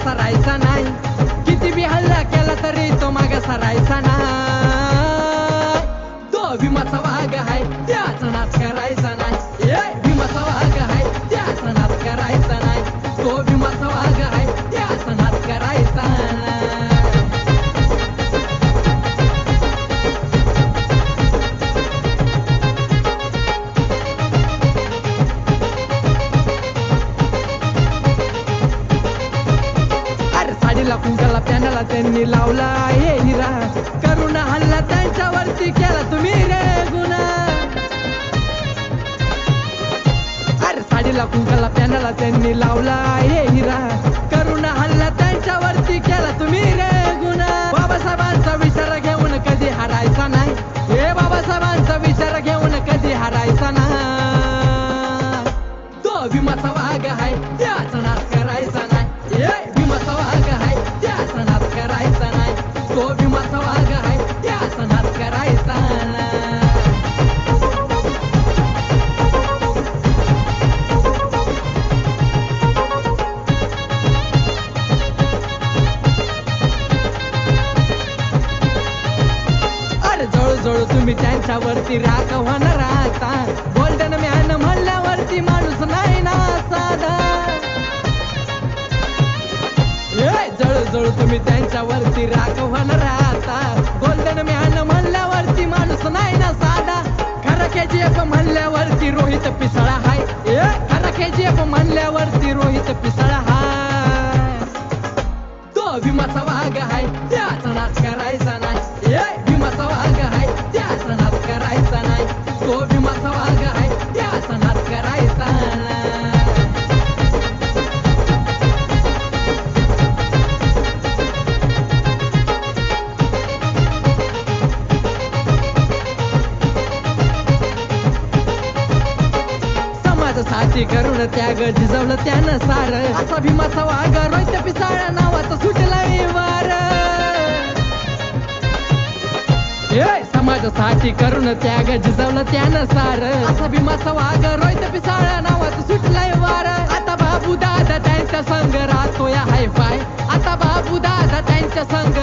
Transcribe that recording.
सरायचा नाही, किती बी हल्ला केला तरी तो माग सरायचा नाही. तो भीमाचा वाघ आहे त्याचा नाच करायचा नाही, भीमाचा वाघ आहे त्याचा नाच करायचा नाही, तो भीमाचा वाघ आहे त्याचा नाच करायचा नाही. साडीला कुंकाला प्यानाला त्यांनी लावला आहे हिरा, करुणा हल्ला त्यांच्यावरती केला तुम्ही रे गुन्हा. अरे साडीला कुंकाला प्यानाला त्यांनी लावला आहे हिरा, करुणा हल्ला त्यांच्यावरती केला तुम्ही रे गुन्हा. बाबासाहेबांचा विचार घेऊन कधी हारायचा नाही, हे बाबासाहेबांचा विचार घेऊन कधी हारायचा नाही. तो भीमाचा वाघ आहे त्याचा नाच करायचा नाही, भीमाचा वाघ आहे त्याचा नाच करायचा नाही, तो भीमाचा वाघ आहे त्याचा नाच करायचा नाही. अरे जळू तुम्ही त्यांच्यावरती राखवान राहता, गोल्डन मॅन म्हणल्यावरती माणूस नाही ना साधा. जळू तुम्ही त्यांच्यावरती राखवान राहता, गोल्डन मॅन म्हणल्यावरती माणूस नाही ना साधा. खरं KGF म्हणल्यावरती रोहित पिसळा हाय, खरं KGF म्हणल्यावरती रोहित पिसळा हाय. तो भीमाचा वाघ आहे त्याचा नाच करायचा नाही, भीमाचा वाघ आहे त्याचा नाच करायचा नाही, तो भीमाचा वाघ आहे त्याचा नाच करायचा नाही. साठी करून त्याग झिजवलं त्यानं सार, असा भीमाचा वाघ रोहित पिसाळ नावाचा सुटला वार. समाजासाठी करून त्याग झिजवलं त्यानं सार, असा भीमाचा वाघ रोहित पिसाळ नावाचा सुटलाय वार. आता बाबू दादा त्यांच्या संग राहतोय हाय फाय, आता बाबू दादा त्यांच्या संग